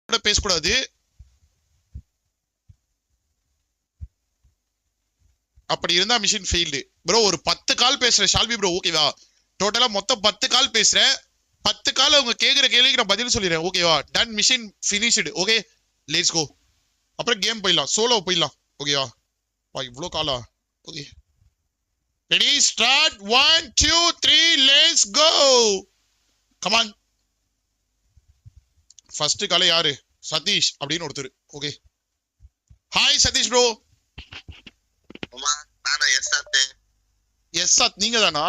பேசக்கூடாது. அப்படி இருந்தா மிஷின் ஃபெயில்டு ப்ரோ. ஒரு 10 கால் பேசுறேன் ஷால்வி ப்ரோ, ஓகேவா? டோட்டலா மொத்தம் 10 கால் பேசுறேன். 10 கால் அவங்க கேக்குற கேள்விக்கு நான் பதில் சொல்லிடுறேன், ஓகேவா? Done, mission finished. Okay, let's go. அப்புறம் கேம் போயிடலாம், சோலோ போயிடலாம், ஓகேவா? இவ்வளோ காலா? Okay, ready, start. 1 2 3 let's go. Come on. First call யாரு? சதீஷ் அப்படின்னு ஒருத்தர். Okay, hi Satish bro. Yes சாத், நீங்க தானா?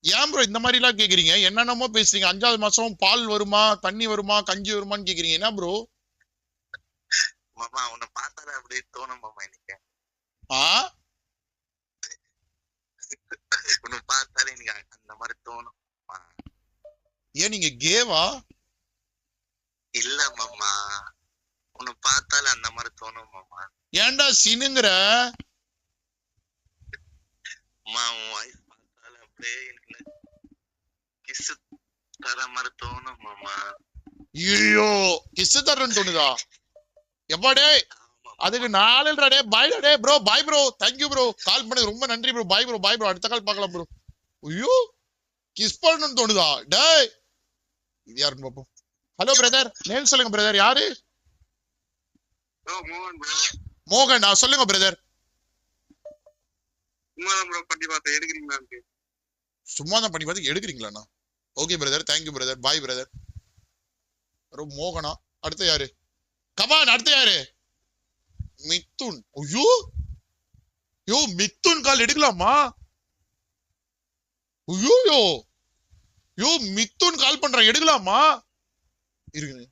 ஏன் ப்ரோ இந்த மாதிரி எல்லாம் கேக்குறீங்க? என்னென்னமோ பேசுறீங்க. 5வது மாசம் பால் வருமா, தண்ணி வருமா, கஞ்சி வருமான்னு கேக்குறீங்க. என்ன ப்ரோ? மாமா உன்னை பார்த்தாலே அப்படியே தோணும் மாமா எனக்கு. உன்னை பார்த்தாலே எனக்கு அந்த மாதிரி தோணும். ஏன் நீங்க கேவா? இல்ல மாமா, உன்னை பார்த்தாலே அந்த மாதிரி தோணும் மாமா. ஏன்டா சினுங்கிற? அம்மா உன் வாய்ஸ் பார்த்தாலே அப்படியே எனக்கு கிஸ் தர மாதிரி தோணும் மாமா. ஐயோ, கிஸ் தரன்னு தோணுதா? எப்பாடே அதுக்கு நாளா டே. பாய் டே bro, bye bro, thank you bro. Call பண்ணது ரொம்ப நன்றி bro. Bye bro, bye bro. அடுத்த கால் பார்க்கலாம் ப்ரோ. ஐயோ, கிஸ் பண்ணணும்னு தோணுதா? டேய், இது யாருன்னு பாப்போம். ஹலோ பிரதர், நேம் சொல்லுங்க பிரதர். யாரு? மோகன் ப்ரோ. மோகன், சொல்லுங்க பிரதர். சும்மா ப்ரோ பண்ணி பார்த்து எடுக்கிறீங்களா? சும்மா தான் பண்ணி பார்த்து எடுக்கிறீங்களாண்ணா? Okay brother, thank you brother. Bye brother. மோகனா. அடுத்து யாரு? கமான், அடுத்து யாரு? மித்துன். ஐயோ யோ, மித்துன் கால் எடுக்கலாமா? ஐயோ யோ, மித்துன் கால் பண்றான், எடுக்கலாமா? இருக்கு,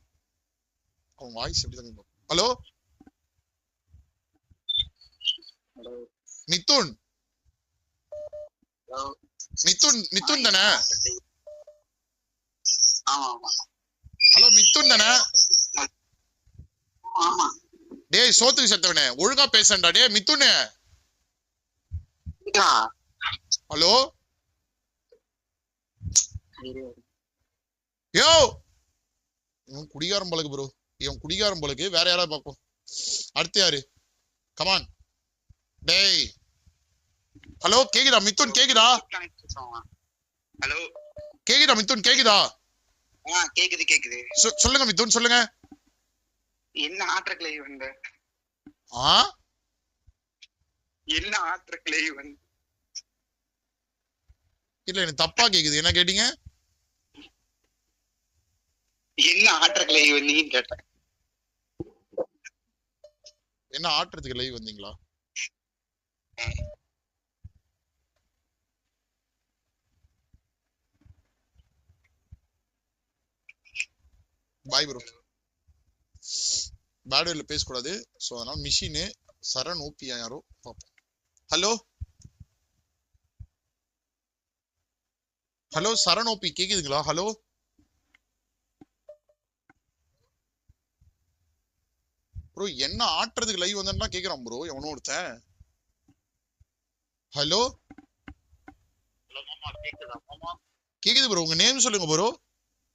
அவன் வாய்ஸ் எப்படி? ஹலோ மித்துன். மித்துன், மித்துன் தானே? ஹலோ மித்துன் தானே? டேய் சோத்துக்கு செத்தவனே, ஒழுங்கா பேசண்டா. டே மித்துனே. ஹலோ யோ, இவன் குடிகாரம் பழகு ப்ரோ. இவன் குடிகாரம் பழகு. வேற யாராவது பார்ப்போம். அடுத்து யாரு? கமான். டேய், ஹலோ கேக்குதா மித்துன்? கேக்குதா? ஹலோ கேக்குதா மித்துன்? கேக்குதா? கேக்குது கேக்குது. சொல்லுங்க மித்துன், சொல்லுங்க. என்ன ஆற்றக்களை வந்த? என்ன ஆற்றக்களை வந்த? இல்ல, எனக்கு தப்பா கேக்குது. என்ன கேட்டீங்க? என்ன ஆற்றக்களை வந்தீங்கன்னு கேட்டேன். என்ன ஆட்டுறதுக்கு லைவ் வந்தீங்களா? Bye bro. பேட்வேல பேசக்கூடாது, ஸோ அதனால மிஷினு சரண் ஓபியா யாரோ பார்ப்போம். ஹலோ ஹலோ, சரண் ஓபி கேக்குதுங்களா? ஹலோ ப்ரோ, என்ன ஆட்டுறதுக்கு லைவ் வந்தா கேக்குறான் ப்ரோ எவனோ ஒருத்தன். ஹலோ கேக்குது ப்ரோ, உங்க நேம் சொல்லுங்க ப்ரோ.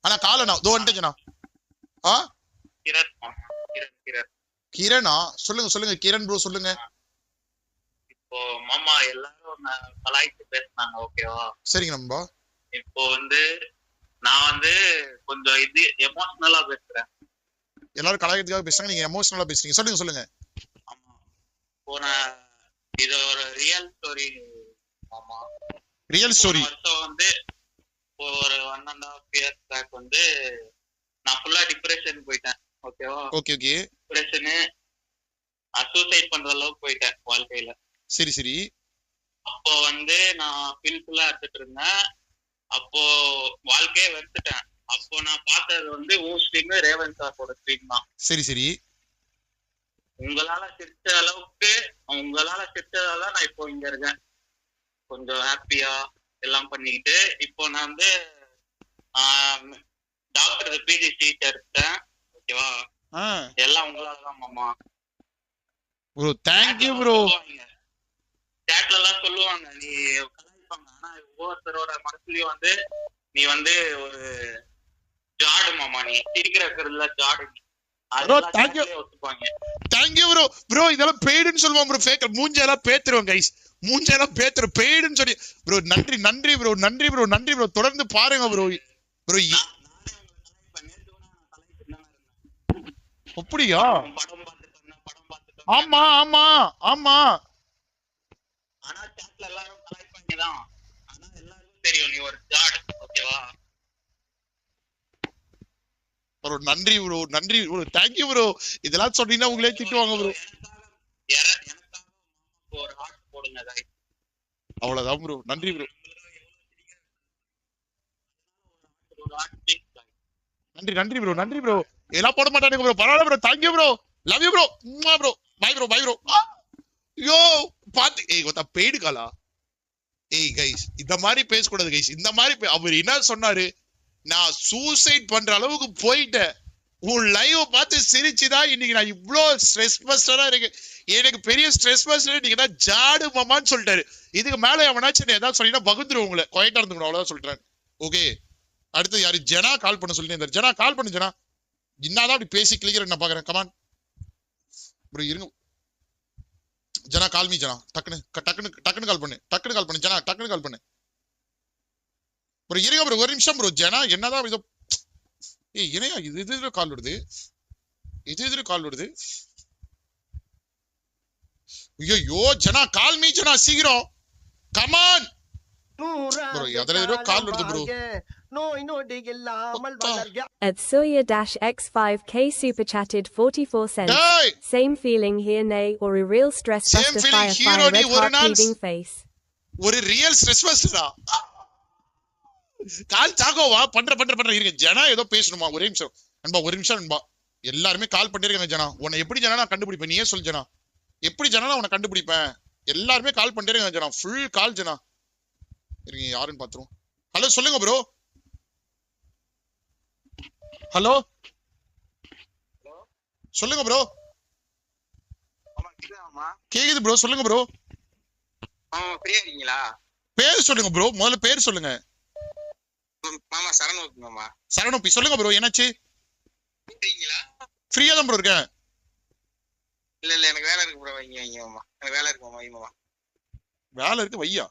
ஆனா காலண்ணா தோ வந்துட்டேங்கண்ணா. கிரணா? சொல்லுங்க சொல்லுங்க கிரண் ப்ரோ, சொல்லுங்க. இப்போ மாமா எல்லாரும் கலாய்ச்சி பேசினாங்க, ஓகேவா? சரிங்க நம்பா. இப்போ நான் கொஞ்சம் எமோஷனலா பேசுறேன். எல்லாரும் கலாய்க்கிறதுக்காக பேசுறாங்க, நீங்க எமோஷனலா பேசுறீங்க. சொல்லுங்க சொல்லுங்க. ஆமா, இது ஒரு ரியல் ஸ்டோரி மாமா. Real story. ஒரு 1.5 years பேக் நான் ஃபுல்லா டிப்ரெஷன் போயிட்டேன், ஓகேவா? Okay okay. டிப்ரெஷனு, சூசைட் பண்ற அளவுக்கு போயிட்டேன் வாழ்க்கையில. சரி சரி. அப்போ நான் பில்ஃபுல்லா எடுத்துட்டு இருந்தேன். அப்போ வாழ்க்கையே வெறுத்துட்டேன். அப்போ நான் பார்த்தது உன் ஸ்ட்ரீம், ரேவன் சாரோட ஸ்ட்ரீம் தான். சரி சரி. உங்களால சிரிச்சதால நான் இப்போ இங்க இருக்கேன், கொஞ்சம் ஹாப்பியா எல்லாம் பண்ணிக்கிட்டு. இப்போ நான் டாக்டர் பிஜி சீட் எடுத்தேன், ஓகேவா? எல்லாம் உங்களாலதான் மாமா. Bro thank you bro. சாட்ல எல்லாம் சொல்லுவாங்க, நீ கலாய்ப்பாங்க. ஆனா ஒவ்வொருத்தரோட மனசுலயும் நீ ஒரு ஜாடு மாமா நீ சிரிக்கிறதுல ஜாடு Bro, thank you. Thank you bro. Bro இதெல்லாம் பெய்டுன்னு சொல்லுவான் ப்ரோ. ஃபேக் மூஞ்செல்லாம் பேத்துருவோம் கைஸ். மூஞ்செல்லாம் பேத்துரும் பெய்டுன்னு சொல்லி. ப்ரோ நன்றி நன்றி ப்ரோ நன்றி ப்ரோ நன்றி ப்ரோ. தொடர்ந்து பாருங்க ப்ரோ. ப்ரோ அப்படியா? ஆமா ஆமா ஆமா. ஆனா சாட்ல எல்லாரும் கலாய்ப்பாங்க தான். ஆனா எல்லாருக்கும் தெரியும் நீ ஒரு ஜாட். ஓகேவா? ப்ரோ நன்றி ப்ரோ நன்றி ப்ரோ. Thank you bro. இதெல்லாம் சொன்னீங்கன்னா உங்களே திட்டுவாங்க ப்ரோ. எனக்காக ஒரு ஹார்ட் போடுங்க गाइस. அவ்வளவுதான் ப்ரோ. நன்றி ப்ரோ. நன்றி நன்றி ப்ரோ நன்றி ப்ரோ. எல்லாம் போட மாட்டானுங்க ப்ரோ. பரவாயில்ல bro. Thank you bro. Love you bro. Bro bye bro bye bro. Yo பாத்து ஏய் கொத்தா பெய்டு காலா. ஏய் கைஸ் இந்த மாதிரி பேசக்கூடாது கைஸ். இந்த மாதிரி அவர் என்ன சொன்னாரு, நான் சூசைட் பண்ற அளவுக்கு போயிட்டேன். உன் லைவ் பார்த்து சிரிச்சுதான் இன்னைக்கு நான் இவ்வளோ ஸ்ட்ரெஸ் பஸ்டரா இருக்கு. எனக்கு பெரிய ஸ்ட்ரெஸ் பஸ்டர் நீங்க தான் ஜாடு மாமான்னு சொல்லிட்டாரு. இதுக்கு மேல எவனாச்சும் ஏதாவது சொன்னீங்கன்னா பகுந்துரும் உங்களை. குவைட்டா இருந்துக்கணும் அவ்வளவுதான் சொல்றேன். ஓகே அடுத்து யாரு ஜனா கால் பண்ண சொல்லிட்டு ஜனா கால் பண்ணு ஜனா. என்னதான் அப்படி பேசி கிளிக்கிறேன் நான் பாக்குறேன். கமான் ப்ரோ இருங்க. ஜனா கால் மீ ஜனா. டக்குனு டக்குனு டக்குனு கால் பண்ணு. டக்குனு கால் பண்ணு ஜனா. டக்குனு கால் பண்ணு ப்ரோ. இருங்க ப்ரோ ஒரு நிமிஷம் ப்ரோ. ஜனா என்னதான் இதோ ஏய் இணையா இது இதுல கால் வருது. இதுல கால் வருது. ஐயோ ஜனா கால் மீ ஜனா சீக்கிரம். Come on bro. அதுல கால் வருது bro. At Soya-X5K super chatted 44 cents. Hey! Same feeling here, nay, or a real stress Same buster feeling fire here, fire only red ஒரு heart நாள் bleeding face. ஒரு ரியல் ஸ்ட்ரெஸ் பஸ்டரா. கால் தாக்கோவா பண்ற இருங்க. ஜனா ஏதோ பேசணுமா ஒரே நிமிஷம் அன்பா. ஒரு நிமிஷம் அன்பா. எல்லாருமே கால் பண்ணிருக்காங்க ஜனா. உன்னை எப்படி ஜனா நான் கண்டுபிடிப்பேன் நீயே சொல் ஜனா. எப்படி ஜனா உன்னை கண்டுபிடிப்பேன். எல்லாருமே கால் பண்ணிருக்காங்க ஜனா. ஃபுல் கால் ஜனா. இருங்க யாருன்னு பாத்துருவோம். ஹலோ சொல்லுங்க ப்ரோ. ஹலோ சொல்லுங்க ப்ரோ. கேக்குது ப்ரோ. சொல்லுங்க ப்ரோ. ஃப்ரீயா இருக்கீங்களா? பேர் சொல்லுங்க ப்ரோ. முதல்ல பேர் சொல்லுங்க. மாமா சரணோபி மாமா. சரணோபி சொல்லுங்க ப்ரோ. என்னாச்சு? இருக்கீங்களா? ஃப்ரீயா தான் ப்ரோ இருக்கேன். இல்ல எனக்கு வேலை இருக்கு ப்ரோ. வைங்க வைங்க மாமா. எனக்கு வேலை இருக்கு மாமா. வைங்க மாமா. வேலை இருக்கு வையா.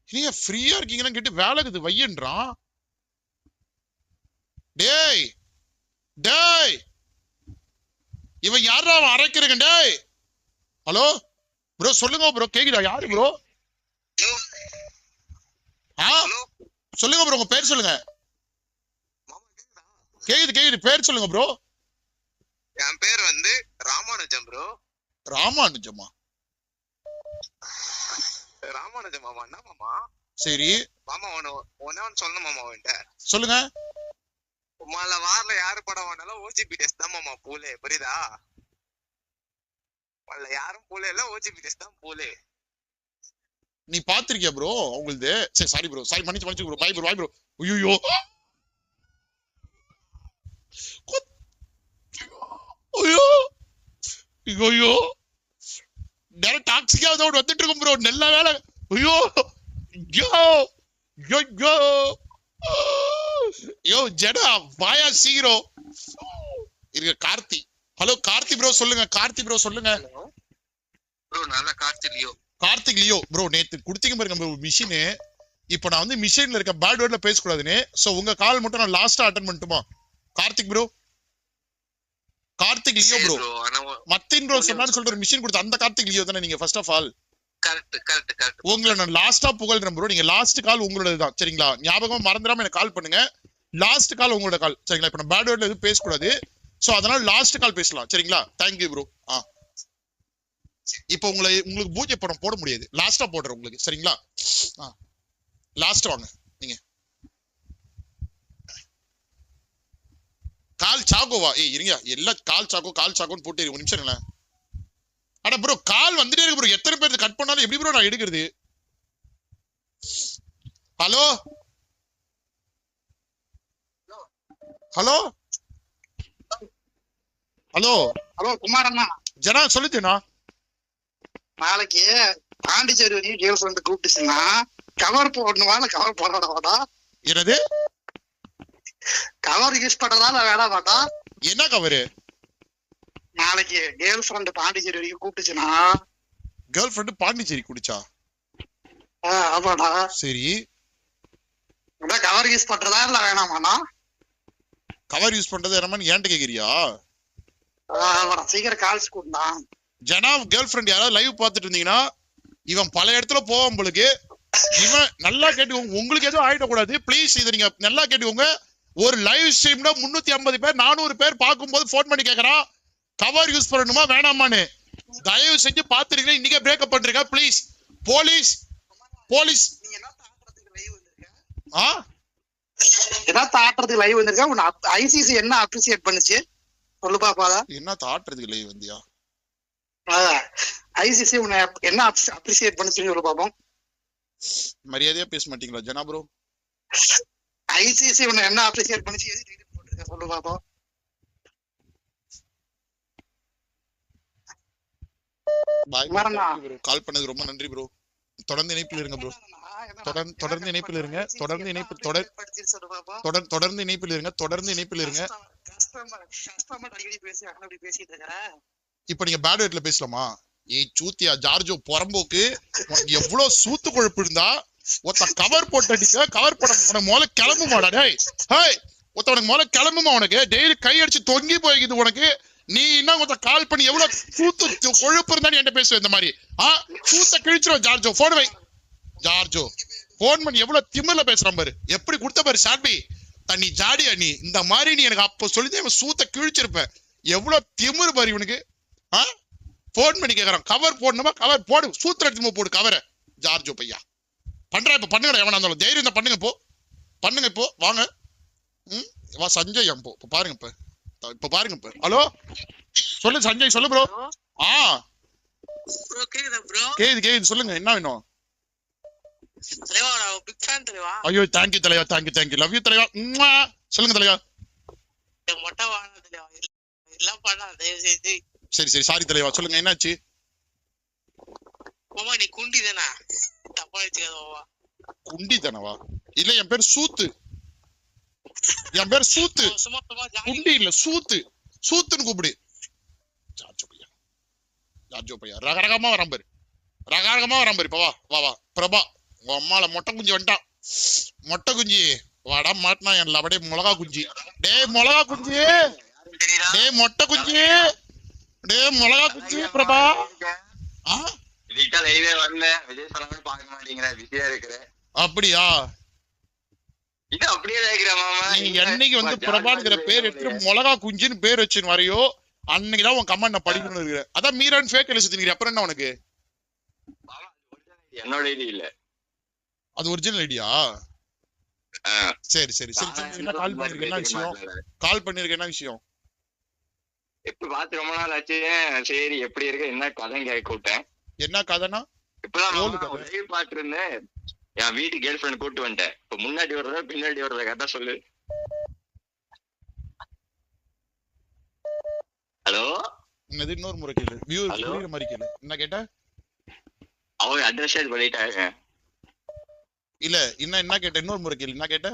நீங்க ஃப்ரீயா இருக்கீங்கன்னு கேட்டு வேலை இருக்குது வையன்றான். டேய் டேய் இவன் யாரா அவன் அரைக்கிறங்க. டேய் ஹலோ ப்ரோ சொல்லுங்க ப்ரோ. கேக்குதா? யாரு ப்ரோ? சொல்லுங்க ப்ரோ. உங்க பேர் சொல்லுங்க. கேக்குது பேர் சொல்லுங்க ப்ரோ. என் பேர் வந்து ராமானுஜம் ப்ரோ. ராமானுஜமா? ராமானுஜம் மாமா. என்ன மாமா? சரி மாமா ஒன்னு சொல்லணும் மாமா. அவன்கிட்ட சொல்லுங்க. உமால வார்ல யாரு படம் வேணாலும் ஓஜிபி டெஸ்ட் தான் மாமா பூலே. புரியுதா? யாரும் பூலே இல்ல ஓஜிபி டெஸ்ட் தான் பூலே. நீ பாத்திருக்கியா ப்ரோ அவங்களது? சரி சாரி ப்ரோ. சாரி மன்னிச்சு bro. Bye bro bye bro. ஐயோ ஐயோ ஐயோ டேரக்ட் டாக்ஸிக்கா வந்துட்டு இருக்கும் ப்ரோ. நல்ல வேலை. ஐயோ யோ ஜடா வாயா சீக்கிரம் இருக்க. கார்த்தி ஹலோ கார்த்தி ப்ரோ சொல்லுங்க. கார்த்தி ப்ரோ சொல்லுங்க. ப்ரோ நல்ல கார்த்திலியோ. Karthik Leo bro. நேத்து குடுத்தீங்க பாருங்க மிஷினு. இப்ப நான் வந்து மிஷின்ல இருக்க பேட் வேர்ட்ல பேசக்கூடாதுன்னு. சோ உங்க கால் மட்டும் நான் லாஸ்டா அட்டெண்ட் பண்ணட்டுமா? Karthik bro. Karthik Leo bro. மத்தின் ப்ரோ சொன்னான்னு சொல்லிட்டு ஒரு மிஷின் கொடுத்த அந்த கார்த்திக் லியோ தானே நீங்க? First of all correct. உங்களை நான் லாஸ்டா புகழ்றேன் ப்ரோ. நீங்க லாஸ்ட் கால் உங்களோடதுதான் சரிங்களா? ஞாபகம் மறந்துடாம எனக்கு கால் பண்ணுங்க. லாஸ்ட் கால் உங்களோட கால் சரிங்களா? இப்ப நான் பேட் வேர்ட்ல எதுவும் பேசக்கூடாது. சோ அதனால லாஸ்ட் கால் பேசலாம் சரிங்களா? Thank you bro. இப்ப உங்களுக்கு பூஜை படம் போட முடியாது. லாஸ்டா போடுறேன் உங்களுக்கு சரிங்களா? லாஸ்ட் வாங்க நீங்க. கால் சாக்கோவா? ஏய் இருங்க எல்லாம் கால் சாக்கோன்னு போட்டு ஒரு நிமிஷம் இல்ல. அட ப்ரோ கால் வந்துட்டே இருக்கு ப்ரோ. எத்தனை பேர் கட் பண்ணாலும் எப்படி ப்ரோ நான் எடுக்கிறது? ஹலோ ஹலோ ஹலோ ஹலோ குமாரண்ணா. ஜனா சொல்லுச்சுண்ணா. நாளைக்கு பாண்டிச்சேரி வரைக்கும் கேர்ள் ஃப்ரெண்ட் கூப்பிட்டுச்சுன்னா கவர் போடணுமா இல்ல கவர் போடாடா? என்னது கவர் யூஸ் பண்றதா இல்ல வேணாம் மாட்டா? என்ன கவரு? நாளைக்கு கேர்ள் ஃப்ரெண்ட் பாண்டிச்சேரி வரைக்கும் கூப்பிட்டுச்சுன்னா கேர்ள் ஃப்ரெண்டு பாண்டிச்சேரி குடிச்சா? ஆமாடா. சரி கவர் யூஸ் பண்றதா இல்ல வேணாமாண்ணா? கவர் யூஸ் பண்றது என்னமான்னு ஏன்ட்ட கேக்குறியா? சீக்கிரம் கால்ஸ் கூடா. ஜனா கேர்ள் ஃப்ரெண்ட் யாராவது லைவ் பார்த்துட்டு இருந்தீங்கன்னா இவன் பல இடத்துல போவான் உங்களுக்கு. இவன் நல்லா கேட்டுக்கோங்க, உங்களுக்கு எதுவும் ஆயிடக்கூடாது ப்ளீஸ். இதை நீங்க நல்லா கேட்டுக்கோங்க. ஒரு லைவ் ஸ்ட்ரீம்ல 350 பேர் 400 பேர் பார்க்கும்போது போன் பண்ணி கேக்குறான் கவர் யூஸ் பண்ணணுமா வேணாமான்னு. தயவு செஞ்சு பாத்துருக்கீங்க, இன்னைக்கே பிரேக்கப் பண்றீங்க ப்ளீஸ். போலீஸ் போலீஸ் என்ன ஆட்டுறதுக்கு லைவ் வந்திருக்கா? ஐசிசி என்ன அப்ரிசியேட் பண்ணுச்சு சொல்லு பாப்பாதா? என்ன ஆட்டுறதுக்கு லைவ் வந்தியா? ஐசிசி உன்னை என்ன அப்ரிசியேட் பண்ணுச்சுன்னு சொல்லு பாப்போம். மரியாதையா பேச மாட்டீங்களா ஜனா ப்ரோ? ஐசிசி உன்னை என்ன அப்ரிசியேட் பண்ணுச்சு எது ட்வீட் போட்டுருக்க சொல்லு பாப்போம். கால் பண்ணது ரொம்ப நன்றி ப்ரோ. தொடர்ந்து இணைப்பில் இருங்க ப்ரோ. தொடர்ந்து இணைப்பில் இருங்க. தொடர்ந்து இணைப்பில் இருங்க. தொடர்ந்து இணைப்பில் இருங்க. இப்ப நீங்க பேட் வேட்ல பேசலாமா? ஏய் சூத்தியா ஜார்ஜோ பொறம்போக்கு, உனக்கு எவ்வளவு சூத்து கொழுப்பு இருந்தா ஒத்த கவர் போட்டு அடிக்க கவர் போட உனக்கு முதல்ல கிளம்புமாடா? டேய் ஹேய் ஒத்த உனக்கு முதல்ல கிளம்புமா? உனக்கு டெய்லி கை அடிச்சு தொங்கி போய்க்குது உனக்கு. நீ என்ன ஒத்த கால் பண்ணி எவ்வளவு சூத்து கொழுப்பு இருந்தா நீ என்ன பேசுவ இந்த மாதிரி? சூத்த கிழிச்சிரும் ஜார்ஜோ. போன் வை ஜார்ஜோ. போன் பண்ணி எவ்வளவு திமிர்ல பேசுறான் பாரு, எப்படி கொடுத்த பாரு ஷார்பி தண்ணி ஜாடியா நீ. இந்த மாதிரி நீ எனக்கு அப்ப சொல்லிதான் சூத்த கிழிச்சிருப்ப. எவ்வளவு திமிரு பாரு இவனுக்கு. போன் பண்ணி கேக்குறான் கவர் போடணுமா? கவர் போடு, சூத்திர எடுத்து போடு கவரை. ஜார்ஜோ பையா பண்ற இப்ப பண்ணுங்கடா, எவனா இருந்தாலும் தைரியம் தான் பண்ணுங்க. இப்போ பண்ணுங்க, இப்போ வாங்க. வா சஞ்சய் போ இப்ப பாருங்க. இப்ப பாருங்க. இப்ப ஹலோ சொல்லு சஞ்சய், சொல்லு ப்ரோ. கேக்குது சொல்லுங்க, என்ன வேணும்? ஐயோ தேங்க்யூ தலைவா, தேங்க்யூ லவ் யூ தலைவா. சொல்லுங்க தலைவா. சரி சாரி தலைவா, சொல்லுங்க என்னாச்சு? குண்டி தானவா? இல்ல என் பேர் சூத்து. என் பேர் சூத்து, குண்டி இல்ல சூத்து. சூத்துன்னு கூப்பிடு. ஜார்ஜோ பையா ரகரகமா வரான் பாரு, இப்ப வா பிரபா உன் அம்மால மொட்டை குஞ்சு வந்துட்டான். மொட்டை குஞ்சு வாடா மாட்டினா என் அப்படியே மிளகா குஞ்சு. டே மிளகா குஞ்சு, டே மொட்டை குஞ்சு, டே மிளகா குஞ்சு பிரபா. அப்படியா? நீ என்னைக்கு வந்து பிரபாங்கிற பேர் எடுத்து மிளகா குஞ்சுன்னு பேர் வச்சுன்னு வரையோ அன்னைக்குதான் உன் கமெண்ட் நான் படிக்கணும்னு இருக்கிறேன். அதான் மீரான் ஃபேக் எழுதி சுத்தினீங்க. அப்புறம் என்ன உனக்கு? என்னோட ஐடி இல்ல, அது ஒரிஜினல் ஐடியா? சரி என்ன கால் பண்ணிருக்க, என்ன விஷயம்? கால் பண்ணிருக்க என்ன விஷயம்? எப்ப பாத்து ரொம்ப நாள் ஆச்சு. சரி எப்படி இருக்க, என்ன கதை கேட்க கூப்பிட்டேன். என்ன கதைனா? இப்பதான் லைவ் பாத்து இருந்தேன். என் வீட்டு கேர்ள் ஃப்ரெண்ட் கூப்பிட்டு வந்துட்டேன். இப்ப முன்னாடி வர்றதா பின்னாடி வர்றதா கரெக்டா சொல்லு. ஹலோ என்னது? இன்னொரு முறை கேளு, வியூவர் புரியுற மாதிரி கேளு. என்ன கேட்ட? அவங்க அட்ரஸ் பண்ணிட்டாங்க. இல்ல என்ன கேட்ட? இன்னொரு முறை கேளு, என்ன கேட்ட?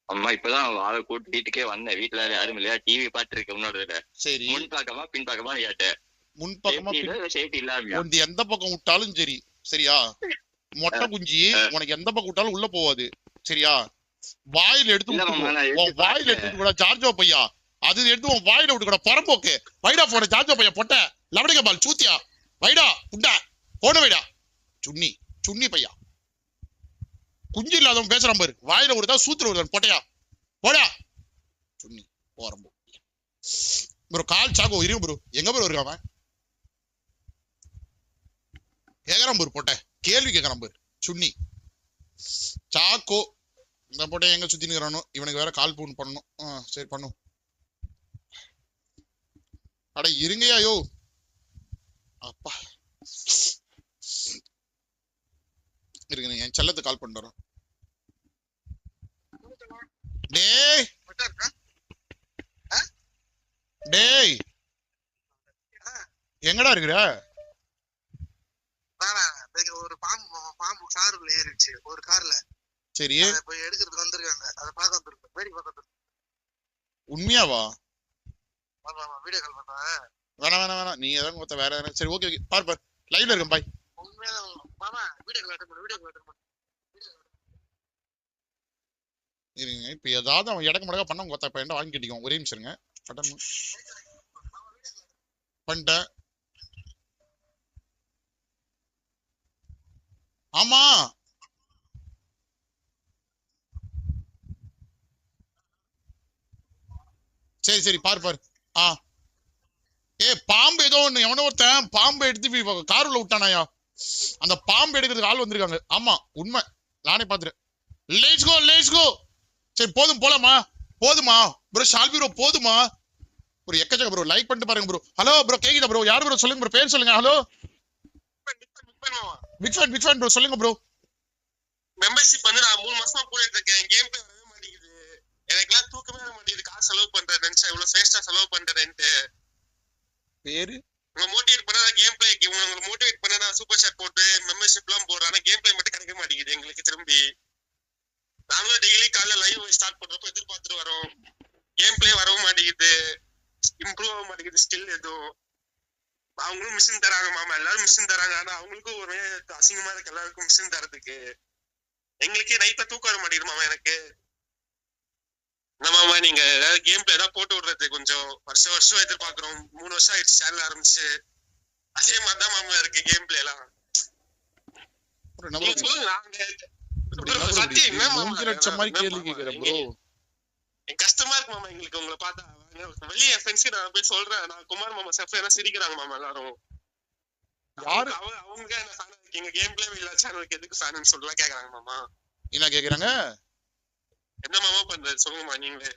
அம்மா இப்பதான் ஆளை கூட்டு வீட்டுக்கே வந்தேன். வீட்டுல யாரும் இல்லையா, டிவி பாட்டு இருக்க முன்னாடி. சரி முன் பக்கமா பின் பக்கமா கேட்டேன். முன் பக்கமா சேஃப்டி இல்லாம எந்த பக்கம் விட்டாலும் சரி, சரியா? மொட்டை குஞ்சி உனக்கு எந்த பக்கம் விட்டாலும் உள்ள போவாது, சரியா? வாயில எடுத்து வாயில எடுத்து கூட ஜார்ஜோ பையா, அது எடுத்து உன் வாயில விட்டு கூட புறம்போக்கு. வைடா போன ஜார்ஜோ பையா பொட்ட லவடிக்க பால் சூத்தியா. வைடா புட்டா போன வைடா சுண்ணி பையா. குஞ்சு இல்லாதவன் பேசுறான் பாரு, வாயில விடுதா சூத்துல விடுதான் பொட்டையா. போடா சுண்ணி போறம்போ ப்ரோ. கால் சாக்கோ இருங்க ப்ரோ. எங்க ப்ரோ இருக்காம கேக்குறான் பாரு பொட்டை, கேள்வி கேக்குறான் பாரு சுண்ணி சாக்கோ. இந்த பொட்டை எங்க சுத்தி நிக்கிறானோ, இவனுக்கு வேற கால் போன் பண்ணணும். சரி பண்ணும். அட இருங்கயா யோ அப்பா இருக்கு. என் செல்லத்தை கால் பண்ணிட்டு வரேன். டேய் எங்கடா இருக்கிற? ஒரு பாம்பு காருக்குள்ள ஏறிடுச்சு ஒரு கார்ல. சரி அதை போய் எடுக்கிறதுக்கு வந்திருக்காங்க. அதை பார்க்க வந்திருக்கு, வேடி பார்க்க வந்திருக்கு. உண்மையாவா? வீடியோ கால் பண்றேன். வேணாம் நீ எதாவது மொத்த வேற எதனா. சரி ஓகே பாரு லைவ்ல இருக்கேன் பாய். உண்மையா மாமா வீடியோ கால் அட்டெண்ட் பண்ணு. இருங்க இப்ப ஏதாவது அவன் இடக்கு மடக்கா பண்ண கொத்தா இப்ப என்ன வாங்கி கட்டிக்குவோம். ஒரே நிமிஷம் இருங்க. அட்டன் பண்ணிட்டேன். ஆமா சரி பாரு. பாம்பு ஏதோ ஒண்ணு எவனோ ஒருத்தன் பாம்பு எடுத்து காருல விட்டானாயா. அந்த பாம்பு எடுக்கிறதுக்கு ஆள் வந்திருக்காங்க. ஆமா உண்மை, நானே பாத்துறேன். Let's go. சரி போதுமா ப்ரோ. ஷால்வி ப்ரோ போதுமா ஒரு எக்கச்சக்க ப்ரோ. லைக் பண்ணிட்டு பாருங்க ப்ரோ. ஹலோ ப்ரோ கேக்குதா ப்ரோ? யார் ப்ரோ சொல்லுங்க ப்ரோ, பேர் சொல்லுங்க. ஹலோ பிக் ஃபேன் ப்ரோ சொல்லுங்க ப்ரோ. மெம்பர்ஷிப் வந்து நான் 3 மாசமா போயிட்டு இருக்கேன். கேம் பிளே வரவே மாட்டேங்குது. எனக்குலாம் தூக்கமே வர மாட்டேங்குது. காசு செலவு பண்றேன் நினைச்சா இவ்வளவு வேஸ்டா செலவு பண்றேன்ட்டு. பேரு உங்க மோட்டிவேட் பண்ணா கேம் பிளே, உங்களை மோட்டிவேட் பண்ணா நான் சூப்பர் சாட் போட்டு மெம்பர்ஷிப் எல்லாம் போடுறேன். ஆனா கேம் பிளே மட்டும் கிடைக்க மாட்டேங்குது எங்களுக்கு திரும்பி. நாங்களும் டெய்லி காலைல லைவ் ஸ்டார்ட் பண்றப்ப எதிர்பார்த்துட்டு வரோம். கேம் பிளே வரவும் மாட்டேங்குது, இம்ப்ரூவ் ஆக மாட்டேங்குது. ஸ்கில் எதுவும் அவங்களும் மிஷின் தராங்க மாமா, எல்லாரும் மிஷின் தராங்க. ஆனா அவங்களுக்கும் ஒரே அசிங்கமா இருக்கு எல்லாருக்கும் மிஷின் தரதுக்கு. எங்களுக்கே நைட்ல தூக்கம் வர மாட்டேங்குது மாமா எனக்கு. மாமா நீங்க ஏதாவது கேம் பிளே ஏதாவது போட்டு விடுறது கொஞ்சம் வருஷம் எதிர்பார்க்கிறோம். 3 வருஷம் ஆயிடுச்சு சேனல் ஆரம்பிச்சு. அதே மாதிரிதான் மாமா இருக்கு கேம் பிளே எல்லாம். நீங்க சொல்லுங்க. என் கஷ்டமா இருக்கு மாமா எங்களுக்கு உங்களை பார்த்தா. வெளியே என் ஃப்ரெண்ட்ஸ்க்கு நான் போய் சொல்றேன், நான் குமார் மாமா செஃப்னா சிரிக்கிறாங்க மாமா எல்லாரும். அவங்க என்ன ஃபேன் இருக்கீங்க, கேம் பிளே இல்ல சேனலுக்கு எதுக்கு ஃபேன்னு சொல்லலாம் கேக்குறாங்க மாமா. என்ன கேக்குறாங்க? என்ன மாமா பண்றது சொல்லுங்கம்மா நீங்களே.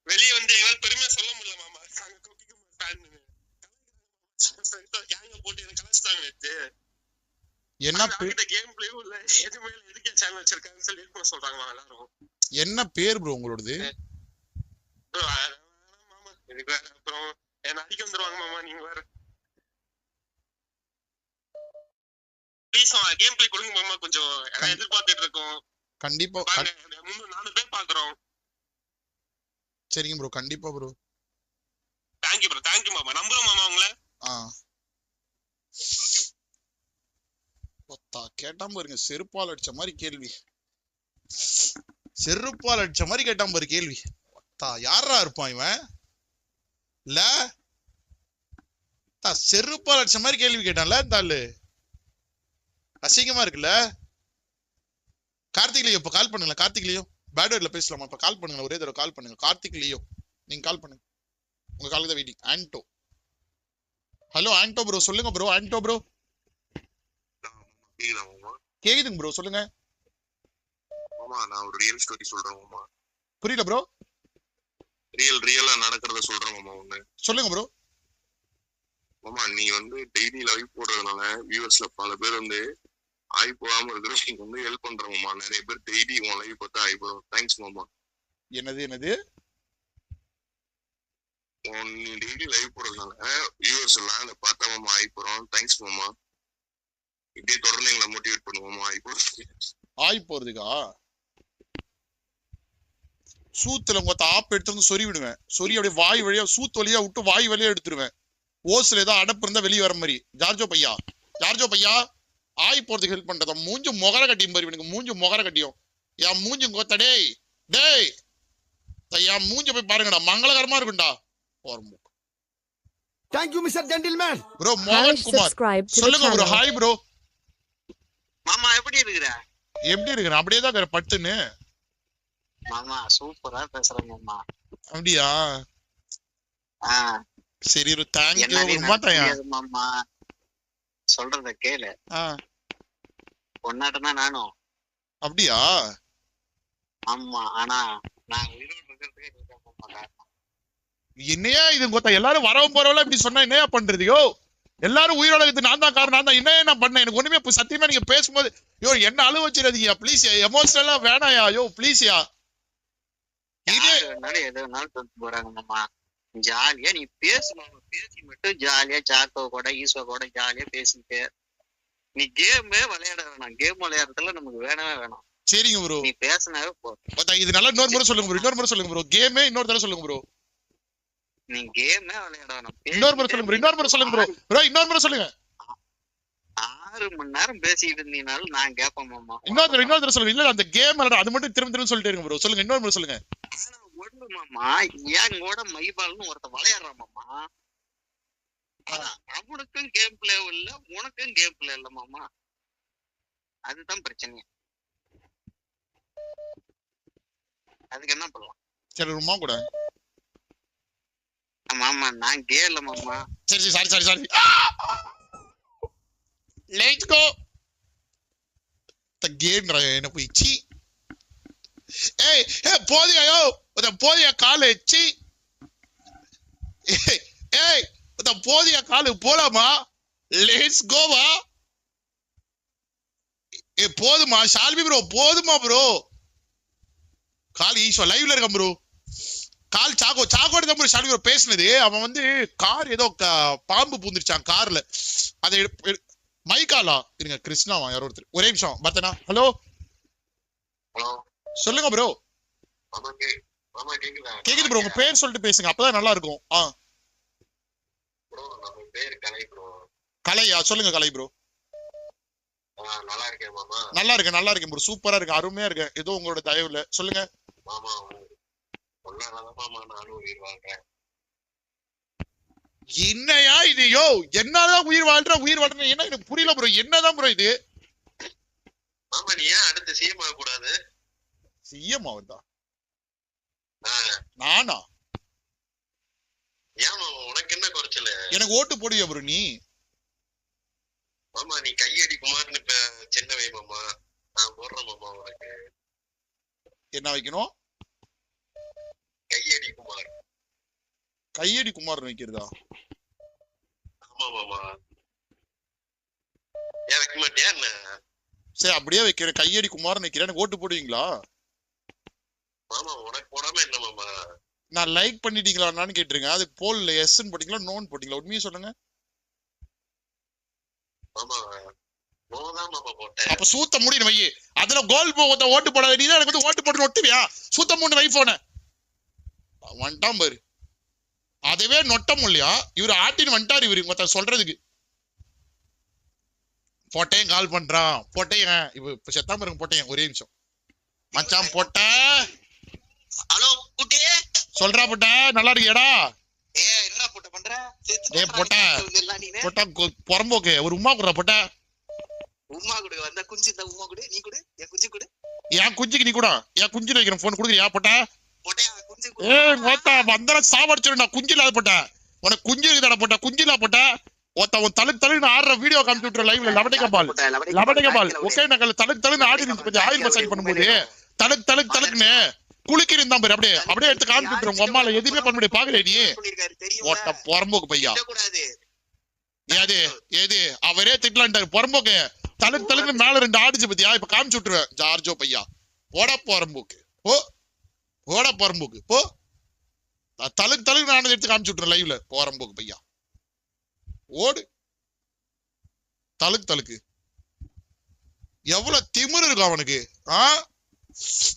வெளியே வந்து எங்களால பெருமையா சொல்ல முடியல மாமா. போட்டு எனக்கு கலாச்சிட்டாங்க. என்ன கேம் பிளேவும் இல்ல எதுவுமே எதுக்கே சேனல் வச்சிருக்காங்கன்னு சொல்லி சொல்றாங்க எல்லாரும். என்ன பேர் ப்ரோ உங்களோடது? மாமா எனக்கு வேற அப்புறம் என்ன அடிக்க வந்துருவாங்க மாமா. நீங்க வேற ப்ளீஸ் கேம் பிளே கொடுங்க மாமா கொஞ்சம். எதிர்பார்த்துட்டு இருக்கோம். கண்டிப்பா 4 பேர் பாக்குறோம். சரிங்க ப்ரோ கண்டிப்பா ப்ரோ. தேங்க்யூ ப்ரோ, தேங்க்யூ மாமா. நம்புறோம் மாமா உங்களை. கேட்டாம பாருங்க, செருப்பால் அடிச்ச மாதிரி கேள்வி. செருப்பால் அடிச்ச மாதிரி கேட்டாம பாரு கேள்வி. யாரா இருப்பான் இவன்? இல்ல செருப்பால் அடிச்ச மாதிரி கேள்வி கேட்டான்ல தாளு. அசிங்கமா இருக்குல்ல. கார்த்திக் லியோ இப்ப கால் பண்ணுங்களேன். கார்த்திக் லியோ பேட்வேர்ட்ல பேசலாமா? இப்ப கால் பண்ணுங்க, ஒரே தடவை கால் பண்ணுங்க. கார்த்திக் லியோ நீங்க கால் பண்ணுங்க, உங்க காலுக்கு தான் வெயிட்டிங். ஆண்டோ ஹலோ ஆண்டோ ப்ரோ சொல்லுங்க ப்ரோ. ஆண்டோ ப்ரோ கேக்குதுங்க ப்ரோ சொல்லுங்க. மாமா நான் ஒரு ரியல் ஸ்டோரி சொல்றேன் மாமா. புரியல ப்ரோ. ரியலா நடக்கிறத சொல்றேன் மாமா ஒண்ணு. சொல்லுங்க ப்ரோ. மாமா நீ வந்து டெய்லி லைவ் போடுறதுனால வியூவர்ஸ்ல பல பேர் வந்து ஆய் போகாம இருக்கிறோம். நீங்க வந்து ஹெல்ப் பண்றோம் மாமா. நிறைய பேர் டெய்லி உன் லைவ் பார்த்தா ஆய் போறோம். தேங்க்ஸ் மாமா. என்னது நீ டெய்லி லைவ் போடுறதுனால வியூவர்ஸ் எல்லாம் அதை பார்த்தா மாமா ஆய் போறோம். தேங்க்ஸ் மாமா. இப்படியே தொடர்ந்து எங்களை மோட்டிவேட் பண்ணுவோமா ஆய் போறதுக்கா? சூத்துல உங்க ஆப் எடுத்து வந்து சொறி விடுவேன். சொறி அப்படியே வாய் வழியா சூத்து வழியா விட்டு வாய் வழியா எடுத்துருவேன். ஓஸ்ல ஏதோ அடப்பு இருந்தா வெளியே வர மாதிரி. ஜார்ஜோ பையா ஆய் போறதுக்கு ஹெல்ப் பண்றதா? மூஞ்சு முகர கட்டியும் பாரு. எனக்கு மூஞ்சு முகர கட்டியும். என் மூஞ்சு கோத்த டேய் என் மூஞ்ச போய் பாருங்கடா, மங்களகரமா இருக்கும்டா. Thank you mister gentleman. ப்ரோ மோகன் குமார் சொல்லுங்க ப்ரோ. Hi bro. மாமா எப்படி இருக்கிற? எப்படி இருக்கிறேன் அப்படியே தான் வேற பட்டுன்னு. மாமா சூப்பரா பேசுறேன் மாமா. அப்படியா? சரி தேங்க்யூ மாமா. சொல்றத கேளு. பொண்ணாட்டனா நானும். அப்படியா? ஆமா ஆனா நான் உயிரோடு இருக்கிறதுக்கு என்னையா இது கொத்தா? எல்லாரும் வரவும் போறவள இப்படி சொன்னா என்னையா பண்றதையோ? எல்லாரும் உயிரோட நான் தான் காரணம். நான் தான் என்ன பண்ணேன்? எனக்கு ஒண்ணுமே சத்தியமா நீங்க பேசும்போது என்ன அழுவ வச்சிடாதீங்க ப்ளீஸ். எமோஷனலா வேணாயா. ப்ளீஸ்யா. போறாங்க மாமா. ஜாலியா நீ பேசு மாமா. பேசி மட்டும் ஜாலியா சாக்கோ கூட ஈஸ்வா கூட ஜாலியா பேசிட்டு நீ கேமே விளையாட வேணாம். கேம் விளையாடுறதுல நமக்கு வேணவே வேணாம். சரிங்க ப்ரோ. நீ பேசினாவே போதும். இது நல்லா இன்னொரு முறை சொல்லுங்க ப்ரோ. இன்னொரு முறை சொல்லுங்க ப்ரோ. கேமே இன்னொரு தடவை சொல்லுங்க ப்ரோ. நீ கேமே விளையாட வேணாம். இன்னொரு முறை சொல்லுங்க ப்ரோ. இன்னொரு முறை சொல்லுங்க ப்ரோ. ப்ரோ இன்னொரு முறை சொல்லுங்க. 6 மணி நேரம் பேசிட்டு இருந்தீங்கனாலும் நான் கேட்பேன் மாமா. இன்னொரு தடவை சொல்லுங்க. இல்ல அந்த கேம் விளையாட அது மட்டும் திரும்ப திரும்ப சொல்லிட்டே இருங்க ப்ரோ. சொல்லுங்க இன்னொரு முறை சொல்லுங்க. ஆனா ஒண்ணு மாமா, என் கூட மைபால்னு ஒருத்த விளையாடுறான் மாமா. ஆனா அவனுக்கும் கேம் பிளே இல்ல, உனக்கும் கேம் பிளே இல்ல மாமா. அதுதான் பிரச்சனை. அதுக்கு என்ன பண்ணலாம்? சரி உமா கூட. மாமா நான் கே இல்ல மாமா. சரி சாரி. Let's go. கேம் என்ன போய் சி. ஏய் போதியோ போதிய காலு சி. ஏய் போதிய காலு போலாமா? லெட்ஸ் கோவா. போதுமா ஷால்வி ப்ரோ? போதுமா ப்ரோ? கால் ஈஸ்வா லைவ்ல இருக்கான் ப்ரோ. கால் சாக்கோட தான் ப்ரோ ஷால்வி ப்ரோ பேசுனது. அவன் வந்து கார் ஏதோ பாம்பு பூந்துருச்சான் கார்ல. அதை மைக்காலா இருங்க கிருஷ்ணாவா யாரோ ஒருத்தர். ஒரே நிமிஷம் பர்த்தனா. ஹலோ சொல்லுங்க ப்ரோ. கேக்குது ப்ரோ. உங்க பேர் சொல்லிட்டு பேசுங்க, அப்பதான் நல்லா இருக்கும். கலையா? சொல்லுங்க கலை ப்ரோ. நல்லா இருக்கேன் ப்ரோ. சூப்பரா இருக்கு, அருமையா இருக்கு. ஏதோ உங்களோட தயவுல சொல்லுங்க. என்னையா இது? யோ என்னதான் உயிர் வாழ்றேன் என்ன எனக்கு புரியல ப்ரோ. என்னதான் ப்ரோ இது? நீ ஏன் அடுத்து சிஎம் ஆக கூடாது? சிஎம் ஆகுதா? நானா? ஏன் உனக்கு என்ன குறைச்சல? எனக்கு ஓட்டு போடுவியா ப்ரோ நீ? மாமா நீ கையடி குமார்னு இப்ப சின்ன வை மாமா. நான் போடுறேன் மாமா உனக்கு. என்ன வைக்கணும்? கையடி குமார். கையடி குமார் வைக்கிறதா? ஆமா மாமா. ஏன் வைக்க மாட்டியா என்ன? சரி அப்படியே வைக்கிறேன். கையடி குமார் வைக்கிறேன். எனக்கு ஓட்டு போடுவீங்களா? மாமா உனக்கு போடாம என்ன மாமா? நான் லைக் பண்ணிட்டீங்களான்னு கேட்டுருங்க. அது போல்ல எஸ்ன்னு போட்டீங்களா நோன் போட்டீங்களா? உண்மையை சொல்லுங்க. மாமா நோதான் மாமா போட்டேன். அப்ப சூத்த முடியும் வை. அதுல கோல் ஓட்டு போடாத. நீ தான் எனக்கு வந்து ஓட்டு போட்டு ஒட்டுவியா? சூத்த மூணு வை போன வந்துட்டான் பாரு. அதுவே நொட்டம் இல்லையா? இவரு ஆட்டின்னு வந்துட்டாரு. இவரு மொத்தம் சொல்றதுக்கு போட்டேன். கால் பண்றான் போட்டேன். இப்ப செத்தாம இருங்க போட்டேன். ஒரே நிமிஷம் மச்சான் போட்ட. ஹலோ குட்டி சொல்றா போட்ட. நல்லா இருக்கியாடா? என்ன போட்ட பண்ற? போட்ட புறம்போக்கு ஒரு உமா குடுறா போட்ட. உமா குடு வந்த குஞ்சு இந்த உமா குடு. நீ குடு என் குஞ்சு குடு. என் குஞ்சுக்கு நீ கூட என் குஞ்சு வைக்கிறேன். போன் கொடுக்குறியா போட்ட? போட்டேன் குஞ்சு. மொத்தா வந்தா சாவடிச்சிடும். குஞ்சு இல்லாத போட்ட. உனக்கு குஞ்சு இருக்குதாடா போட்ட? குஞ்சு இல்லா போட்ட. உன் தலுக்கு ஆடுற வீடியோ காமிச்சு விட்டுற லைவ்ல. லபடிக்க பால் ஓகே. நான் தலுக்கு ஆடி இருந்துச்சு ஆயில் மசாஜ் பண்ணும்போது தலுக்குன்னு குளிக்கிற இருந்தா பாரு. அப்படியே எடுத்து காமிச்சு விட்டுரும். உங்க அம்மால எதுவுமே பண்ண முடியாது. பாக்கல நீ ஓட்ட புறம்போக்கு பையா. ஏது அவரே திட்டலான்ட்டாரு புறம்போக்கு. தலுக்கு மேல 2 ஆடிச்சு பத்தியா? இப்ப காமிச்சு விட்டுருவேன். ஜார்ஜோ பையா ஓட புறம்போக்கு ஓட புறம்போக்கு போ. தலுக்கு நான் எடுத்து காமிச்சு விட்டுறேன் லைவ்ல. புறம்போக்கு பையா ஓடு. தலுக்கு எவ்வளவு திமிரு இருக்கும் அவனுக்கு.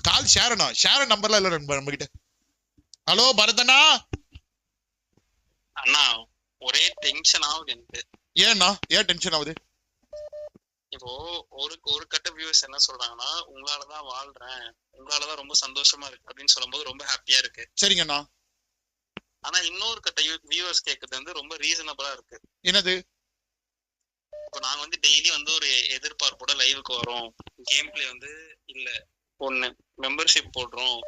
கால் ஷேரன் நம்பர்ல இல்ல நம்ம கிட்ட. ஹலோ பரதனா. அண்ணா ஒரே டென்ஷன் ஆகுது எனக்கு. ஏன்னா ஏன் டென்ஷன் ஆகுது? இப்போ ஒரு கட்ட வியூஸ் என்ன சொல்றாங்கன்னா, உங்களாலதான் வாழ்றேன், உங்களாலதான் ரொம்ப சந்தோஷமா இருக்கு அப்படின்னு சொல்லும்போது ரொம்ப ஹாப்பியா இருக்கு. சரிங்கண்ணா. ஆனா இன்னொரு கட்ட வியூவர்ஸ் கேக்குறது வந்து ரொம்ப ரீசனபிளா இருக்கு. என்னது? இப்போ நாங்க வந்து டெய்லி வந்து ஒரு எதிர்பார்ப்போட லைவுக்கு வரோம். கேம் பிளே வந்து இல்ல, ஒண்ணு மெம்பர்ஷிப் போடுறோம்,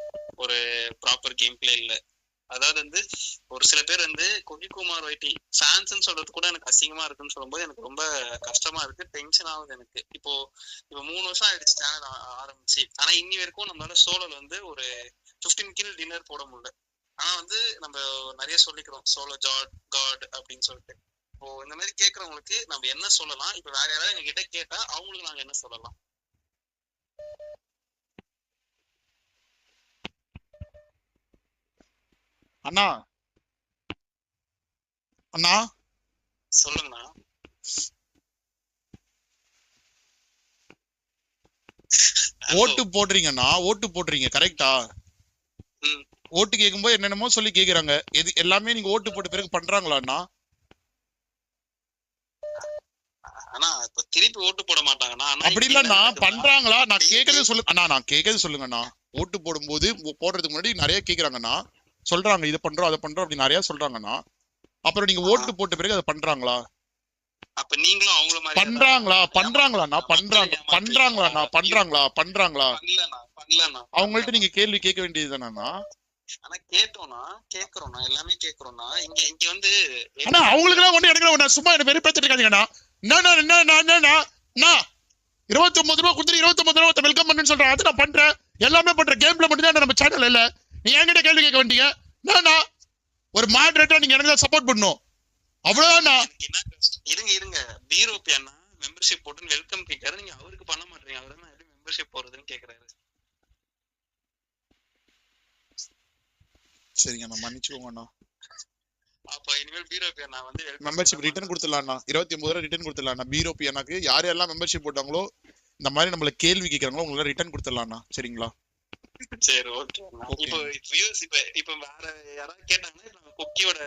ஒரு ப்ராப்பர் கேம் பிளே இல்ல. அதாவது வந்து ஒரு சில பேர் வந்து கொகிகுமார் வைட்டி ஃபேன்ஸ்ன்னு சொல்றது கூட எனக்கு அசிங்கமா இருக்குன்னு சொல்லும்போது எனக்கு ரொம்ப கஷ்டமா இருக்கு. டென்ஷன் ஆகுது எனக்கு. இப்போ 3 வருஷம் ஆயிடுச்சு சேனல் ஆரம்பிச்சு. ஆனா இன்னி வரைக்கும் நம்மளால சோலோல வந்து ஒரு 15 கில் டின்னர் போட முடியல. ஆனா வந்து நம்ம நிறைய சொல்லிக்கிறோம் சோலோ காட் அப்படின்னு சொல்லிட்டு. இப்போ இந்த மாதிரி கேட்கறவங்களுக்கு நம்ம என்ன சொல்லலாம்? இப்ப வேற யாராவது எங்க கிட்ட கேட்டா அவங்களுக்கு நாங்க என்ன சொல்லலாம்? அண்ணா அண்ணா சொல்லுங்கண்ணா. ஓட்டு போடுறீங்கன்னா ஓட்டு போடுறீங்க கரெக்டா? ம். ஓட்டு கேட்கும்போது என்னென்னமோ சொல்லி கேக்குறாங்க. எது எல்லாமே நீங்க ஓட்டு போட்ட பிறகு பண்றாங்களாண்ணா? ஆனா இப்ப திருப்பி ஓட்டு போட மாட்டாங்கண்ணா. ஆனா அப்படி இப்ப இல்லண்ணா என்ன நடக்குதுன்னா, பண்றாங்களா? நான் daily- கேக்குறது சொல்லு அண்ணா, நான் கேக்குறது சொல்லுங்கண்ணா. ஓட்டு போடும்போது போடுறதுக்கு முன்னாடி நிறைய கேக்குறாங்கண்ணா, சொல்றாங்க இதை பண்றோம் அதை பண்றோம் அப்படி நிறைய சொல்றாங்கண்ணா. அப்புறம் நீங்க ஓட்டு போட்ட பிறகு அதை பண்றாங்களா? அப்ப நீங்களும் அவங்கள மாதிரி பண்றாங்களாண்ணா பண்றாங்களா? பண்ணலண்ணா. அவங்கள்ட்ட நீங்க கேள்வி கேட்க வேண்டியது தானேண்ணா? ஆனா கேக்குறோம்னா எல்லாமே கேக்குறோம்னா இங்க இங்க வந்து அண்ணா அவங்களுக்கு எல்லாம் ஒண்ணு எனக்கு ஒண்ணு சும்மா என்ன வெறுப்பேத்திட்டு இருக்காதீங்கண்ணா. என்ன 29 ரூபா கொடுத்துட்டு 29 ரூபா வெல்கம் பண்ணுன்னு சொல்றேன். அது நான் பண்றேன், எல்லாமே பண்றேன். கேம்ல மட்டும் தான் நம்ம சேனல் இல்ல. நீ என்கிட்ட கேள்வி கேட்க வேண்டிய என்னண்ணா? ஒரு மாடரேட்டரா நீங்க எனக்கு தான் சப்போர்ட் பண்ணணும், அவ்வளவுதாண்ணா. இருங்க பிரோபி அண்ணா மெம்பர்ஷிப் போட்டு வெல்கம் கேட்காரு, நீங்க அவருக்கு பண்ண மாட்டீங்க. அவரு தான் எப்படி மெம்பர்ஷிப் போறதுன்னு கேக்குறாரு. சரிங்க அண்ணா, மன்னிச்சுக்கோங்கண்ணா. அப்ப இனிமேல் பிரோபி அண்ணா வந்து மெம்பர்ஷிப் ரிட்டர்ன் கொடுத்துடலாம்ண்ணா. 29 ரூபா ரிட்டர்ன் கொடுத்துடலாம்ண்ணா. பிரோபி அண்ணாக்கு யார் யாரெல்லாம் மெம்பர்ஷிப் போட்டாங்களோ இந்த மாதிரி நம்மள கேள்வி கேட்கறாங்களோ உங்களை ரிட்டர்ன் கொடுத்துடலாம்ண்ணா. சரிங்களா? சரி ஓகே. இப்போ வியூஸ் இப்ப வேற யாராவது கேட்டாங்கன்னா நம்ம குக்கியோட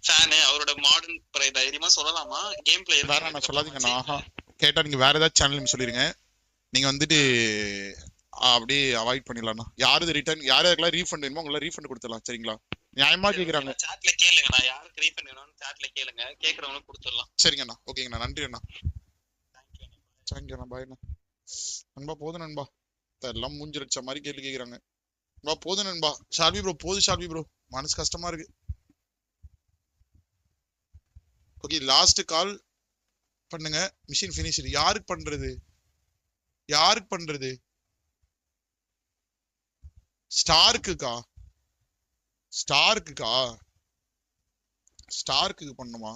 ஃபேன், அவரோட மாடர்ன் தைரியமா சொல்லலாமா? கேம் பிளே வேற அண்ணா சொல்லாதீங்கண்ணா. கேட்டா நீங்க வேற ஏதாவது சேனல் சொல்லிருங்க. நீங்க வந்துட்டு அப்படியே அவாய்ட் பண்ணிடலாம்ண்ணா. யாரு ரிட்டர்ன் யாருக்கெல்லாம் ரீஃபண்ட் வேணுமோ உங்களை ரீஃபண்ட் கொடுத்துடலாம். சரிங்களா? நியாயமா கேக்குறாங்க. சாட்ல கேளுங்க, நான் யாருக்கு ரீஃபண்ட் வேணும்னு சாட்ல கேளுங்க, கேக்குறவங்களுக்கு கொடுத்துடலாம். சரிங்கண்ணா, ஓகேங்கண்ணா, நன்றி அண்ணா. தேங்க்யூ அண்ணா, பாய் அண்ணா. நண்பா போதும் நண்பா, எல்லாம் மூஞ்சிரச்ச மாதிரி கேள்வி கேக்குறாங்க. நண்பா போதும் நண்பா. ஷால்வி ப்ரோ போதும் ஷால்வி ப்ரோ, மனசு கஷ்டமா இருக்கு. ஓகே லாஸ்ட் கால் பண்ணுங்க. Machine finish. யாருக்கு பண்றது? ஸ்டார்க்குக்கா பண்ணுமா?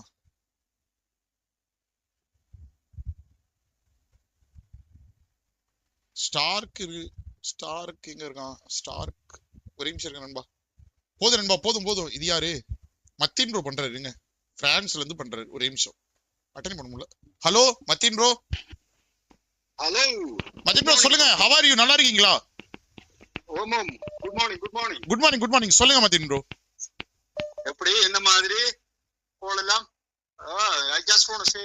ஸ்டார்க் எங்க இருக்கான்? ஸ்டார்க் ஒரே நிமிஷம் இருக்க நண்பா. போதும் நண்பா, போதும். இது யாரு? மத்தின் ப்ரோ பண்றாரு, இருங்க. பிரான்ஸ்ல இருந்து பண்றாரு. ஒரே நிமிஷம் அட்டெண்ட் பண்ண முடியல. ஹலோ மத்தின் ப்ரோ. ஹலோ மத்தின் ப்ரோ சொல்லுங்க. How are you? நல்லா இருக்கீங்களா? ஓமம் குட் மார்னிங். குட் மார்னிங் சொல்லுங்க மத்தின் ப்ரோ. எப்படி என்ன மாதிரி போலாம்? I just want to say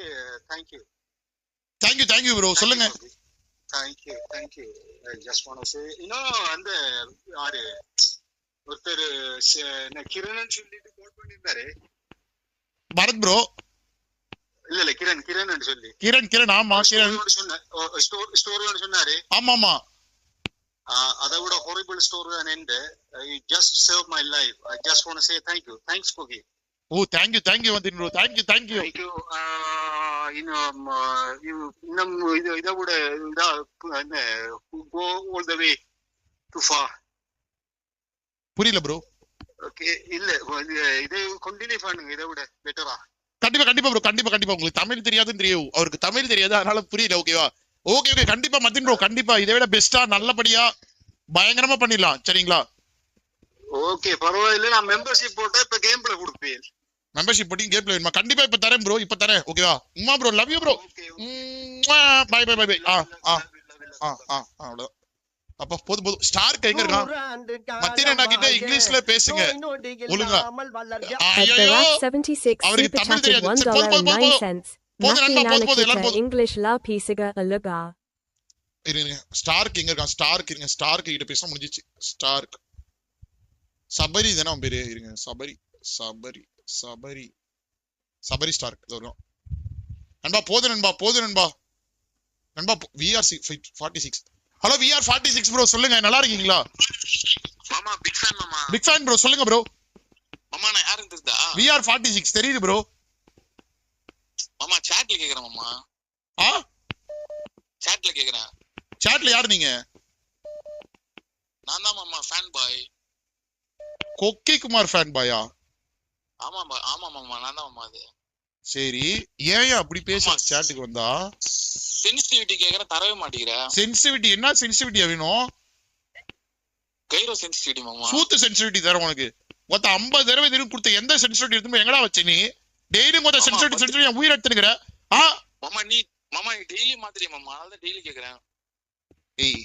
thank you bro சொல்லுங்க. Thank you. I just want to say, அந்த யாரு ஒருத்தர் கிரண் சொல்லிட்டு கால் பண்ணிருந்தாரு. பரத் ப்ரோ. இல்ல கிரண் சொல்லி கிரண் ஆமா கிரண் ஸ்டோரி ஒன்று சொன்னாரு. ஆமா அதை விட ஹாரிபிள் ஸ்டோரி தான் end. You just saved my life. I just want to say thank you. Thanks Kogi. Oh thank you மத்தின் ப்ரோ. தேங்க்யூ. இன்னும் இதை விட go all the way too far. புரியல ப்ரோ. ஓகே இல்ல இது கண்டினியூ பண்ணுங்க, இதை விட பெட்டரா. கண்டிப்பா ப்ரோ, கண்டிப்பா. உங்களுக்கு தமிழ் தெரியாதுன்னு தெரியும், அவருக்கு தமிழ் தெரியாது, அதனால புரியல. ஓகேவா? ஓகே கண்டிப்பா மத்தின் ப்ரோ, கண்டிப்பா இதை விட பெஸ்டா நல்லபடியா பயங்கரமா பண்ணிடலாம். சரிங்களா? ஓகே பரவாயில்ல. நான் மெம்பர்ஷிப் போட்டா இப்ப கேம் பிளே கொடுப்பேன். மெம்பர்ஷிப் போட்டு கேம் பிளே வேணுமா? கண்டிப்பா இப்ப தரேன் ப்ரோ, இப்ப தரேன். ஓகேவா? Uma bro, love you bro. Bye. அவ்வளவுதான். அப்ப போதும். ஸ்டார்க் எங்க இருக்கான்? மத்திய அண்ணா கிட்ட இங்கிலீஷ்ல பேசுங்க ஒழுங்கா. At the Rat 76 அவருக்கு super தமிழ் chatted தெரியாது. $1.09. போதும் Maki நண்பா, போதும் எல்லாரும் Nanakita English La Pisiga Aluga. இருங்க. ஸ்டார்க் எங்க இருக்கான்? ஸ்டார்க் கிட்ட பேச முடிஞ்சிச்சு. ஸ்டார்க் சபரி தானே அவன் பேரு. இருங்க. சபரி ஸ்டார்க் வரும். நண்பா போதும் நண்பா. VR 46. ஹலோ VR 46 ப்ரோ சொல்லுங்க, நல்லா இருக்கீங்களா? மாமா பிக் ஃபேன் ப்ரோ, சொல்லுங்க ப்ரோ. மாமா நான் யாருன்னு தெரியுதா? VR 46 தெரியுது ப்ரோ. மாமா சாட்ல கேக்குறேன் மாமா. சாட்ல கேக்குறேன். சாட்ல யாரு நீங்க? நான் தான் மாமா ஃபேன் பாய். கொக்கி குமார் ஃபேன் பாயா? ஆமா மாமா நான் தான் மாமா. அது சரி, ஏன் அப்படி பேச சாட்டுக்கு வந்தா? சென்சிட்டிவிட்டி கேக்குறேன், தரவே மாட்டீங்கற. சென்சிட்டிவிட்டி என்ன சென்சிட்டிவிட்டி வேணும்? கைரோ சென்சிட்டிவிட்டி மாமா. சூத்து சென்சிட்டிவிட்டி தர உனக்கு. மொத்த 50 தடவை திருப்பி கொடுத்த எந்த சென்சிட்டிவிட்டி எடுத்து எங்கடா வச்ச நீ? டெய்லி மொத்த சென்சிட்டிவிட்டி உயிர் எடுத்துக்கிற. மாமா நீ டெய்லி மாத்திரியா மாமா? அதனால டெய்லி கேக்குறேன். ஏய்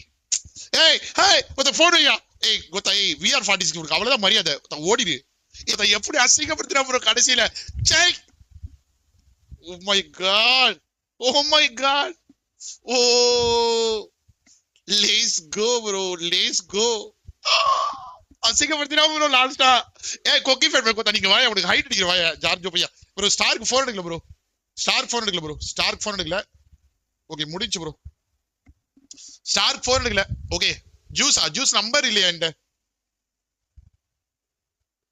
ஏய் ஒருத்த போன் வையா. ஏய் கோத்தா ஏய் VR 46 உனக்கு அவ்வளவுதான் மரியாதை. ஓடிடு. இத எப்படி அசிங்கப்படுத்துறா ப்ரோ கடைசியில. சை. Oh my god. Oh let's go bro. அசிங்கப்படுத்தினா ப்ரோ லாஸ்டா. ஏய் கொக்கி ஃபேன் கோத்தா நீங்க வாயா உனக்கு ஹைட் அடிக்கிற வாயா ஜார்ஜோ பையா. ப்ரோ ஸ்டாருக்கு 4 எடுக்கல ப்ரோ. ஸ்டார்க் 4 எடுக்கல. ஓகே முடிஞ்சு ப்ரோ. ஸ்டார்க் 4 எடுக்கல. ஓகே ஜூஸ் நம்பர் இல்லையா என்கிட்ட.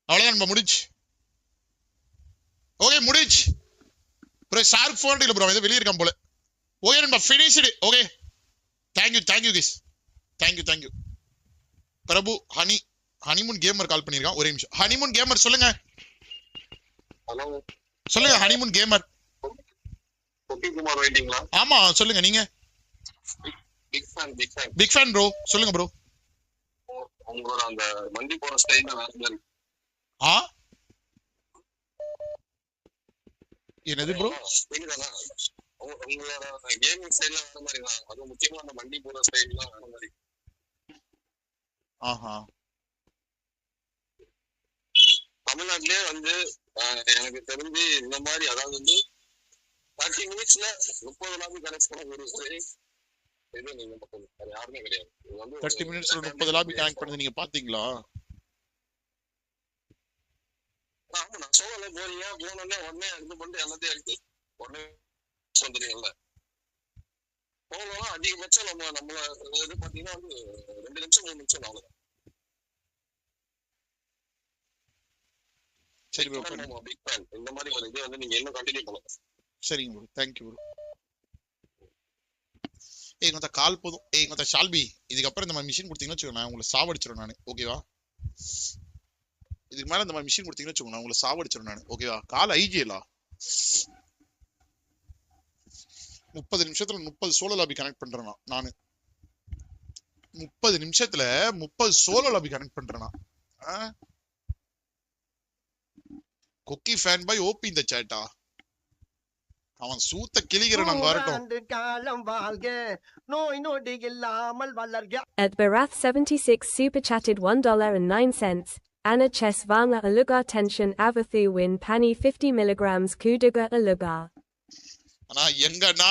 அவ்வளவுதான் நம்ம முடிஞ்சு. ஓகே முடிஞ்சு ப்ரோ. ஸ்டார்க் 4 எடுக்கல ப்ரோ. ஏதோ வெளிய இருக்கான் போல. ஓகே நம்ம finished. Okay thank you guys. Thank you Prabhu. Honeymoon gamer call பண்ணிருக்கான். ஒரே நிமிஷம். ஹனிமூன் கேமர் சொல்லுங்க. ஹலோ சொல்லுங்க ஹனிமூன் கேமர். குமார் வெயிட்டிங்களா? ஆமா சொல்லுங்க நீங்க. Big fan bro. சொல்லுங்க ப்ரோ. உங்களோட அந்த மண்டி போற ஸ்டைல் வேற. என்னது ப்ரோ? உங்களோட கேமிங் ஸ்டைல்ல வேற மாதிரி தான். அது முக்கியமா அந்த மண்டி போற ஸ்டைல்லாம் வேற மாதிரி. தமிழ்நாட்டிலே வந்து எனக்கு தெரிஞ்சு இந்த மாதிரி அதாவது வந்து 30 மினிட்ஸ்ல 30 லாபி கனெக்ட் பண்ண ஒரு இது நீங்க மட்டும் வேற யாருமே கிடையாது. 30 மினிட்ஸ்ல 30 லாபி கனெக்ட் பண்ணது நீங்க பாத்தீங்களா? ஆமா நான் சோழல போறீங்க போனோடனே உடனே இது பண்ணிட்டு எல்லாத்தையும் எடுத்து உடனே வந்துடுறீங்கல்ல. போனோம்னா அதிகபட்சம் நம்மள இது பாத்தீங்கன்னா வந்து 2 நிமிஷம் 3 நிமிஷம் அவ்வளவுதான். சரி ப்ரோ. Big fan. இந்த மாதிரி ஒரு இது வந்து நீங்க இன்னும் கண்டினியூ பண்ணலாம். சரிங்க ப்ரோ. Thank you bro. ஏய் மொத்த கால் போதும். ஏய் மொத்த ஷால்பி இதுக்கப்புறம் இந்த மாதிரி மிஷின் கொடுத்தீங்கன்னு வச்சுக்கோங்க நான் உங்களை சாவடிச்சிடும் நான். ஓகேவா? இதுக்கு மேல இந்த மாதிரி மிஷின் கொடுத்தீங்கன்னு வச்சுக்கோங்க நான் உங்களை சாவடிச்சிடும் நான். ஓகேவா? கால் ஐஜிஎலா 30 நிமிஷத்துல 30 சோலோ லாபி கனெக்ட் பண்றேன் நானு. 30 நிமிஷத்துல 30 சோலோ லாபி கனெக்ட் பண்றேன் நான். கொக்கி ஃபேன் பாய் ஓபி இந்த சேட்டா. அவன் சூத்த கிளிகிற நம்ம வரட்டும். காலம் வாழ்க நோய் நொடி இல்லாமல் வளர்க. At Barath 76 super chatted $1.09. Anna Chess Vanga Alugar Tension Avathu Win Pani 50 milligrams Kuduga Alugar. ஆனா எங்க நான்